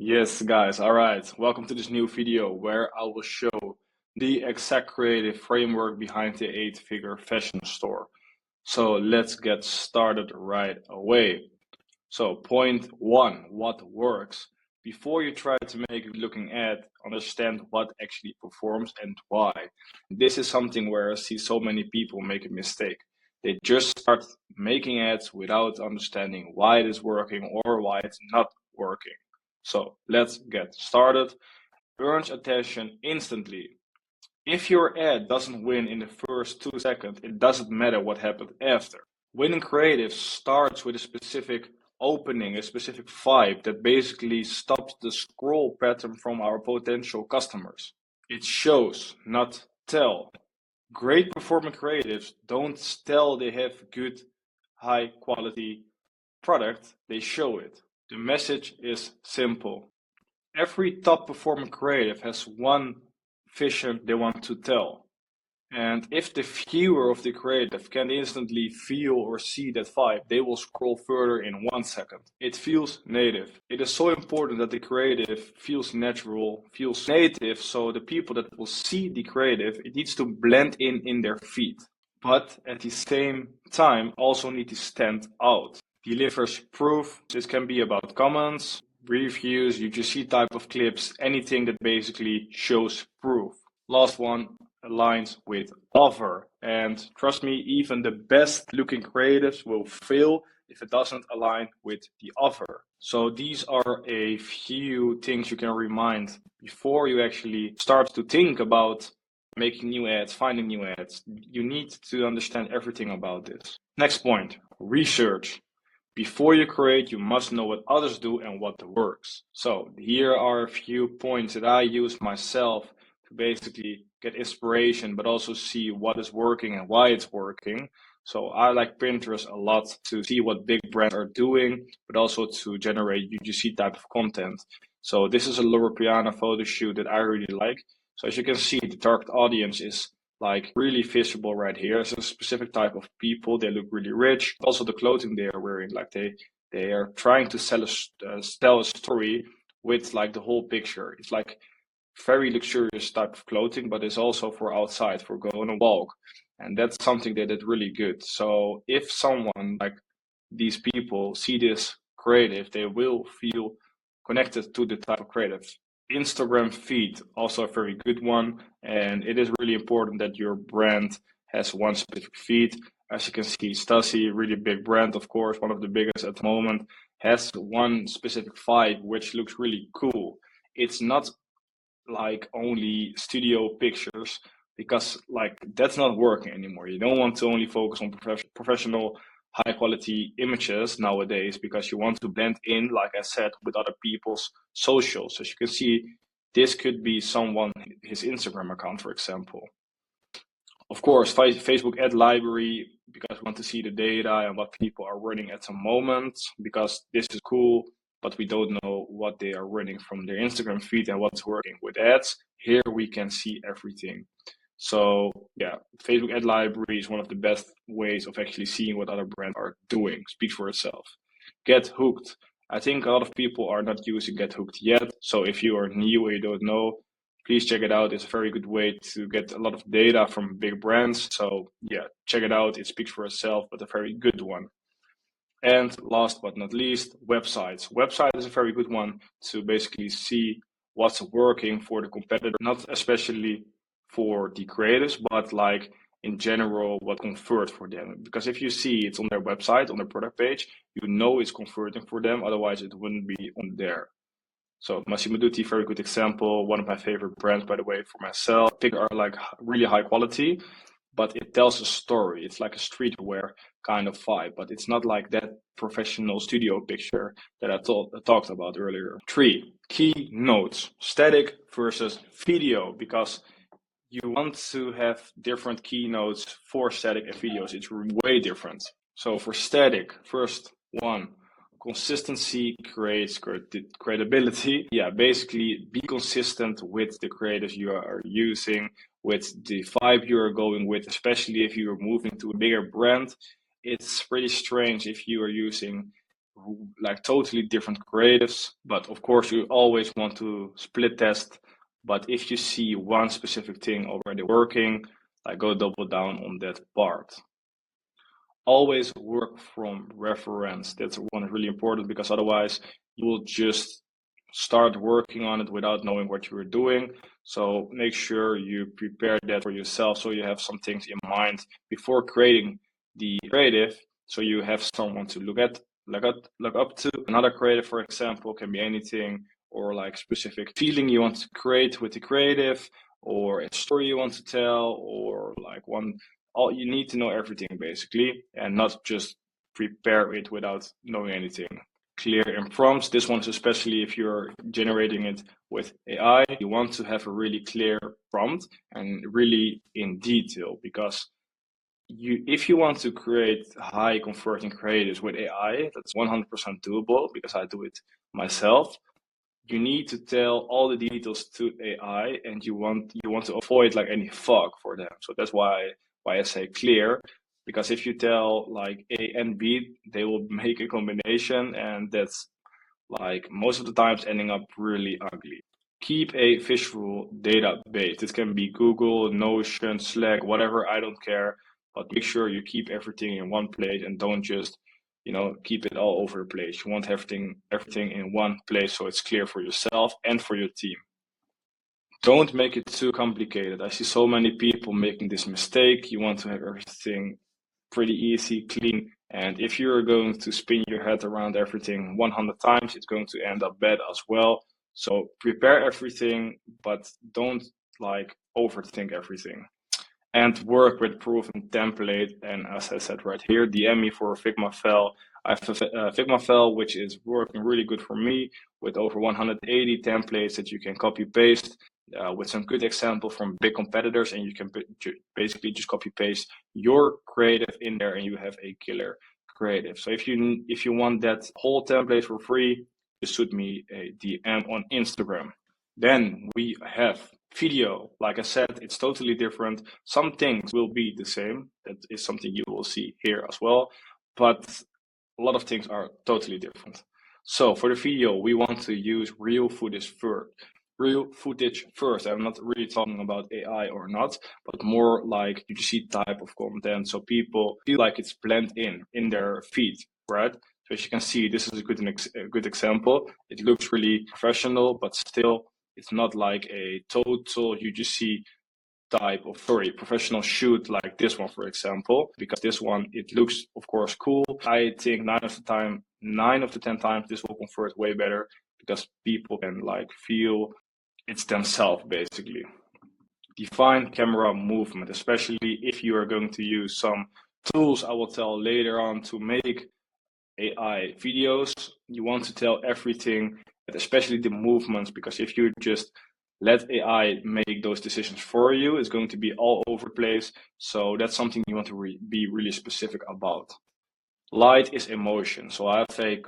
Yes, guys, all right. Welcome to this new video where I will show the exact creative framework behind the eight-figure fashion store. So let's get started right away. So point one, what works? Before you try to make a looking ad, understand what actually performs and why. This is something where I see so many people make a mistake. They just start making ads without understanding why it is working or why it's not working. So let's get started. Earns attention instantly. If your ad doesn't win in the first 2 seconds, it doesn't matter what happened after. Winning creative starts with a specific opening, a specific vibe that basically stops the scroll pattern from our potential customers. It shows, not tell. Great performing creatives don't tell they have good, high quality product, they show it. The message is simple. Every top performing creative has one vision they want to tell. And if the viewer of the creative can instantly feel or see that vibe, they will scroll further in 1 second. It feels native. It is so important that the creative feels natural, feels native, so the people that will see the creative, it needs to blend in their feed. But at the same time, also need to stand out. Delivers proof. This can be about comments, reviews, UGC type of clips, anything that basically shows proof. Last one, aligns with offer. And trust me, even the best looking creatives will fail if it doesn't align with the offer. So these are a few things you can remind before you actually start to think about making new ads, finding new ads. You need to understand everything about this. Next point, research. Before you create, you must know what others do and what works. So here are a few points that I use myself to basically get inspiration, but also see what is working and why it's working. So I like Pinterest a lot to see what big brands are doing, but also to generate UGC type of content. So this is a Loro Piana photo shoot that I really like. So as you can see, the target audience is like really visible right here. It's a specific type of people. They look really rich. Also the clothing they are wearing, like they are trying to tell a story with like the whole picture. It's like very luxurious type of clothing, but it's also for outside, for going on a walk. And that's something that is really good. So if someone like these people see this creative, they will feel connected to the type of creative. Instagram feed, also a very good one. And it is really important that your brand has one specific feed. As you can see, Stasi, really big brand, of course, one of the biggest at the moment, has one specific vibe, which looks really cool. It's not like only studio pictures because like that's not working anymore. You don't want to only focus on professional high quality images nowadays because you want to blend in, like I said, with other people's socials. As you can see, this could be someone, his Instagram account, for example. Of course, Facebook ad library, because we want to see the data and what people are running at the moment, because this is cool, but we don't know what they are running from their Instagram feed and what's working with ads. Here we can see everything. So yeah, Facebook ad library is one of the best ways of actually seeing what other brands are doing. Speaks for itself. Get hooked. I think a lot of people are not using Get Hooked yet. So if you are new or you don't know, please check it out. It's a very good way to get a lot of data from big brands. So yeah, check it out. It speaks for itself, but a very good one. And last but not least, websites. Website is a very good one to basically see what's working for the competitor, not especially for the creators, but like in general, what convert for them. Because if you see it's on their website, on their product page, you know it's converting for them. Otherwise, it wouldn't be on there. So Massimo Dutti, very good example. One of my favorite brands, by the way, for myself. They are like really high quality, but it tells a story. It's like a streetwear kind of vibe, but it's not like that professional studio picture that I talked about earlier. 3, key notes, static versus video, because you want to have different keynotes for static and videos. It's way different. So for static, first one, consistency creates credibility. Yeah, basically be consistent with the creatives you are using, with the vibe you are going with, especially if you are moving to a bigger brand. It's pretty strange if you are using like totally different creatives, but of course you always want to split test. But if you see one specific thing already working, like go double down on that part. Always work from reference. That's one really important, because otherwise you will just start working on it without knowing what you were doing. So make sure you prepare that for yourself, so you have some things in mind before creating the creative, so you have someone to look up to. Another creative, for example, can be anything, or like specific feeling you want to create with the creative, or a story you want to tell, or like one. All you need to know everything basically, and not just prepare it without knowing anything. Clear in prompts. This one is especially if you're generating it with AI. You want to have a really clear prompt and really in detail, because if you want to create high converting creatives with AI, that's 100% doable, because I do it myself. You need to tell all the details to AI, and you want to avoid like any fog for them. So that's why I say clear, because if you tell like A and B, they will make a combination, and that's like most of the times ending up really ugly. Keep a visual database. It can be Google, Notion, Slack, whatever, I don't care. But make sure you keep everything in one place, and don't just, keep it all over the place. You want everything in one place, so it's clear for yourself and for your team. Don't make it too complicated. I see so many people making this mistake. You want to have everything pretty easy, clean. And if you're going to spin your head around everything 100 times, it's going to end up bad as well. So prepare everything, but don't like overthink everything. And work with proven template. And as I said right here, DM me for a Figma file. I have a Figma file which is working really good for me, with over 180 templates that you can copy paste, with some good example from big competitors, and you can basically just copy paste your creative in there, and you have a killer creative. So if you want that whole template for free, just shoot me a DM on Instagram. Then we have video. Like I said, it's totally different. Some things will be the same. That is something you will see here as well. But a lot of things are totally different. So for the video, we want to use real footage first. I'm not really talking about AI or not, but more like UGC type of content, so people feel like it's blend in their feed, right? So as you can see, this is a good example. It looks really professional, but still, it's not like a total UGC type of professional shoot like this one, for example, because this one, it looks of course cool. I think 9 of the 10 times this will convert way better, because people can like feel it's themselves basically. Define camera movement, especially if you are going to use some tools I will tell later on to make AI videos. You want to tell everything, especially the movements, because if you just let AI make those decisions for you, it's going to be all over the place. So that's something you want to be really specific about. Light is emotion. So I have a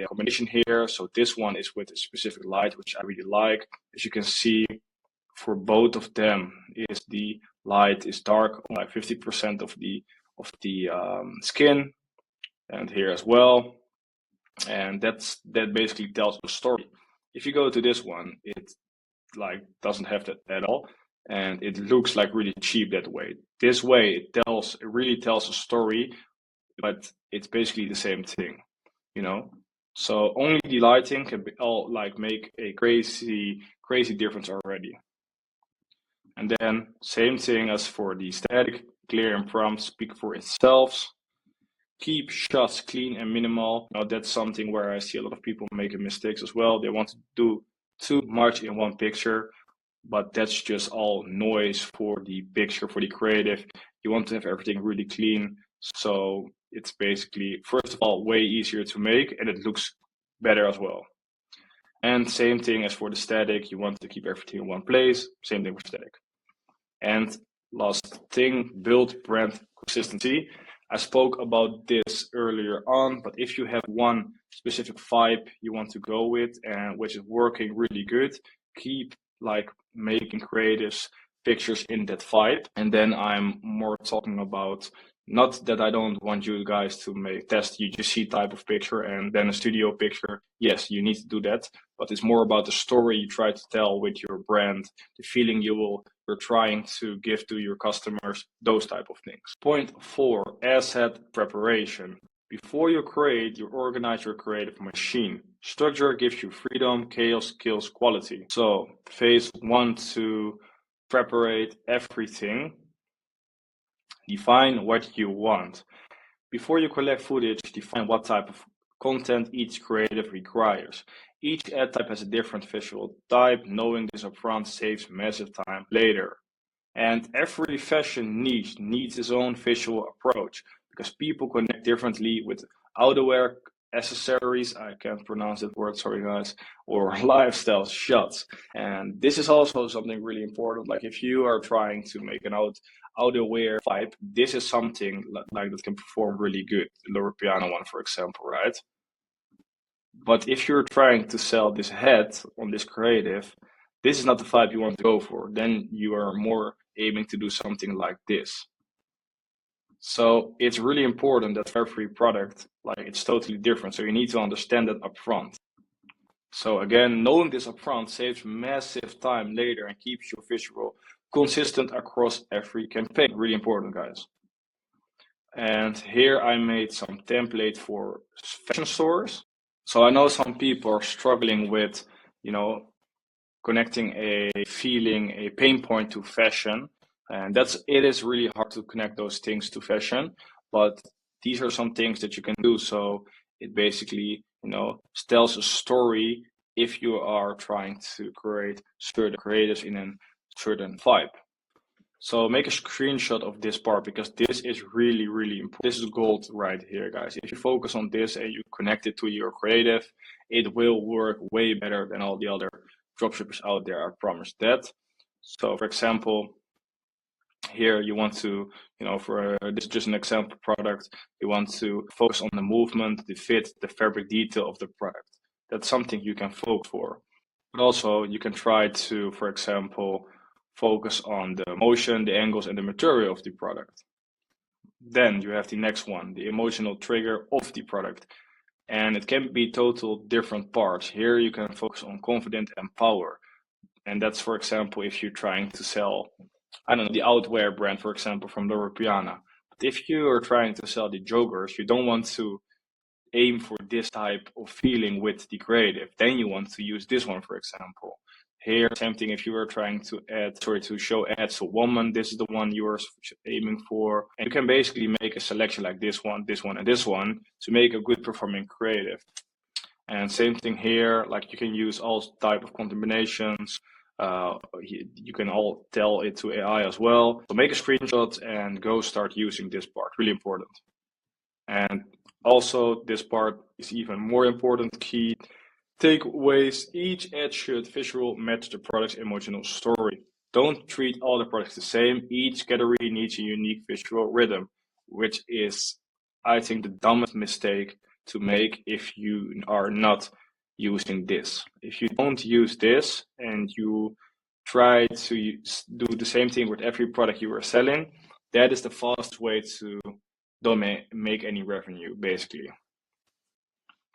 combination here. So this one is with a specific light, which I really like. As you can see, for both of them, is the light is dark, like 50% of the skin, and here as well. And that basically tells a story. If you go to this one, it like doesn't have that at all, and it looks like really cheap that way. This way, it really tells a story, but it's basically the same thing, you know. So only the lighting can all like make a crazy difference already. And then same thing as for the static, clear and prompt speak for itself. Keep shots clean and minimal. Now that's something where I see a lot of people making mistakes as well. They want to do too much in one picture, but that's just all noise for the picture, for the creative. You want to have everything really clean. So it's basically, first of all, way easier to make, and it looks better as well. And same thing as for the static, you want to keep everything in one place. Same thing for static. And last thing, build brand consistency. I spoke about this earlier on, but if you have one specific vibe you want to go with, and which is working really good, keep like making creatives pictures in that vibe. And then I'm more talking about Not that I don't want you guys to test UGC type of picture and then a studio picture. Yes, you need to do that, but it's more about the story you try to tell with your brand, the feeling you're trying to give to your customers, those type of things. Point 4, asset preparation. Before you create, you organize your creative machine. Structure gives you freedom, chaos kills quality. So phase 1 to preparate everything. Define what you want. Before you collect footage, define what type of content each creative requires. Each ad type has a different visual type. Knowing this upfront saves massive time later. And every fashion niche needs its own visual approach because people connect differently with outerwear, accessories, I can't pronounce that word, sorry guys, or lifestyle shots. And this is also something really important. Like if you are trying to make an outerwear vibe, this is something like that can perform really good. The Loro Piana one, for example, right? But if you're trying to sell this head on this creative, this is not the vibe you want to go for. Then you are more aiming to do something like this. So it's really important that for every product, like it's totally different. So you need to understand that upfront. So again, knowing this upfront saves massive time later and keeps your visual consistent across every campaign. Really important, guys. And here I made some template for fashion stores. So I know some people are struggling with, connecting a feeling, a pain point to fashion. And it is really hard to connect those things to fashion, but these are some things that you can do. So it basically, tells a story if you are trying to create certain creatives in a certain vibe. So make a screenshot of this part because this is really, really important. This is gold right here, guys. If you focus on this and you connect it to your creative, it will work way better than all the other dropshippers out there. I promise that. So for example, here you want to, this is just an example product. You want to focus on the movement, the fit, the fabric detail of the product. That's something you can focus for. But also you can try to, for example, focus on the motion, the angles, and the material of the product. Then you have the next one, the emotional trigger of the product. And it can be total different parts. Here you can focus on confidence and power. And that's, for example, if you're trying to sell, I don't know, the outwear brand, for example, from Loro Piana. But if you are trying to sell the joggers, you don't want to aim for this type of feeling with the creative. Then you want to use this one, for example. Here, same thing. If you are trying to show ads to woman, this is the one you are aiming for. And you can basically make a selection like this one, and this one to make a good performing creative. And same thing here, like you can use all type of combinations. You can all tell it to AI as well. So make a screenshot and go start using this part. Really important. And also, this part is even more important. Key takeaways: each ad should visual match the product's emotional story. Don't treat all the products the same. Each category needs a unique visual rhythm, which is, I think, the dumbest mistake to make if you are not using this. If you don't use this and you try to do the same thing with every product you are selling, that is the fastest way to don't make any revenue, basically.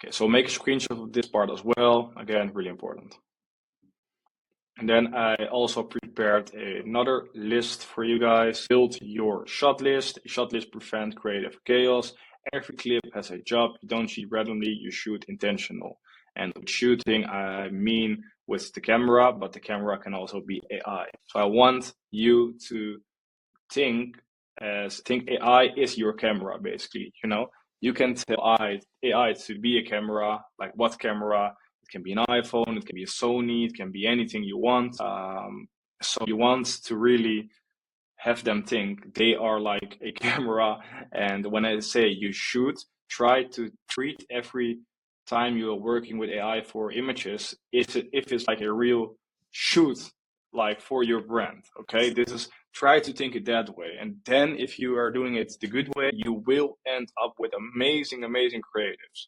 Okay, so make a screenshot of this part as well. Again, really important. And then I also prepared another list for you guys. Build your shot list. Shot list prevent creative chaos. Every clip has a job. You don't shoot randomly, you shoot intentional. And with shooting, I mean with the camera, but the camera can also be AI. So I want you to think AI is your camera, basically. You can tell AI to be a camera, like what camera. It can be an iPhone, it can be a Sony, it can be anything you want. So you want to really have them think they are like a camera. And when I say you shoot, try to treat every time you are working with AI for images, if it's like a real shoot, like for your brand. Okay, try to think it that way. And then if you are doing it the good way, you will end up with amazing creatives.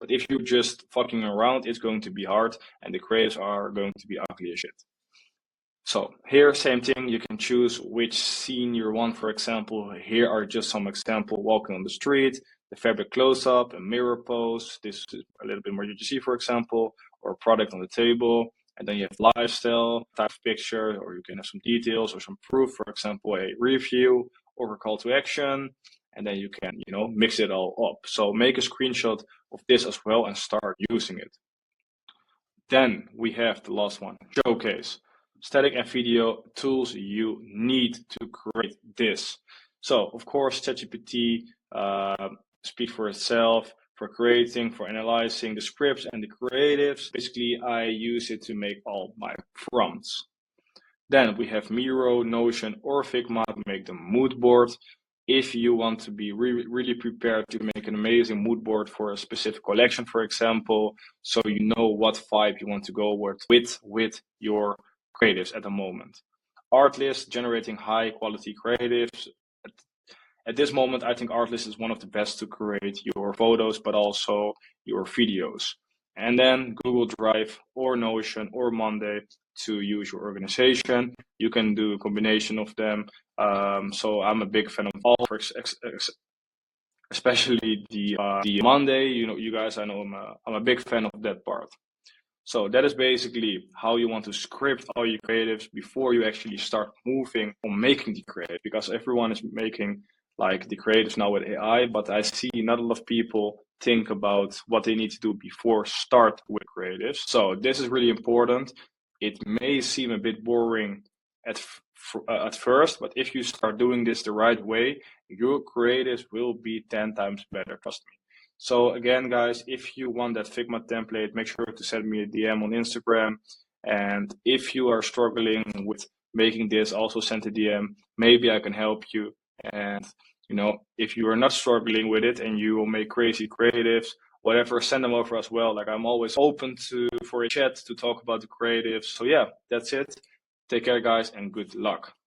But if you're just fucking around, it's going to be hard and the creatives are going to be ugly as shit. So here, same thing, you can choose which scene you want. For example, here are just some example: walking on the street, the fabric close-up, a mirror pose. This is a little bit more UGC, for example, or product on the table. And then you have lifestyle, type of picture, or you can have some details or some proof, for example, a review or a call to action. And then you can, mix it all up. So make a screenshot of this as well and start using it. Then we have the last one, showcase. Static and video tools you need to create this. So of course, ChatGPT speaks for itself for creating, for analyzing the scripts and the creatives. Basically, I use it to make all my prompts. Then we have Miro, Notion, or Figma to make the mood board. If you want to be really prepared to make an amazing mood board for a specific collection, for example, so you know what vibe you want to go with your creatives at the moment. Artlist, generating high quality creatives. At this moment, I think Artlist is one of the best to create your photos, but also your videos. And then Google Drive or Notion or Monday to use your organization. You can do a combination of them. So I'm a big fan of all, especially the Monday. You guys, I know I'm a big fan of that part. So that is basically how you want to script all your creatives before you actually start moving on making the creative, because everyone is making like the creatives now with AI, but I see not a lot of people think about what they need to do before start with creatives. So this is really important. It may seem a bit boring at first, but if you start doing this the right way, your creatives will be 10 times better, trust me. So again, guys, if you want that Figma template, make sure to send me a DM on Instagram. And if you are struggling with making this, also send a DM. Maybe I can help you. And if you are not struggling with it and you will make crazy creatives, whatever, send them over as well. Like, I'm always open for a chat to talk about the creatives. So yeah, that's it. Take care, guys, and good luck.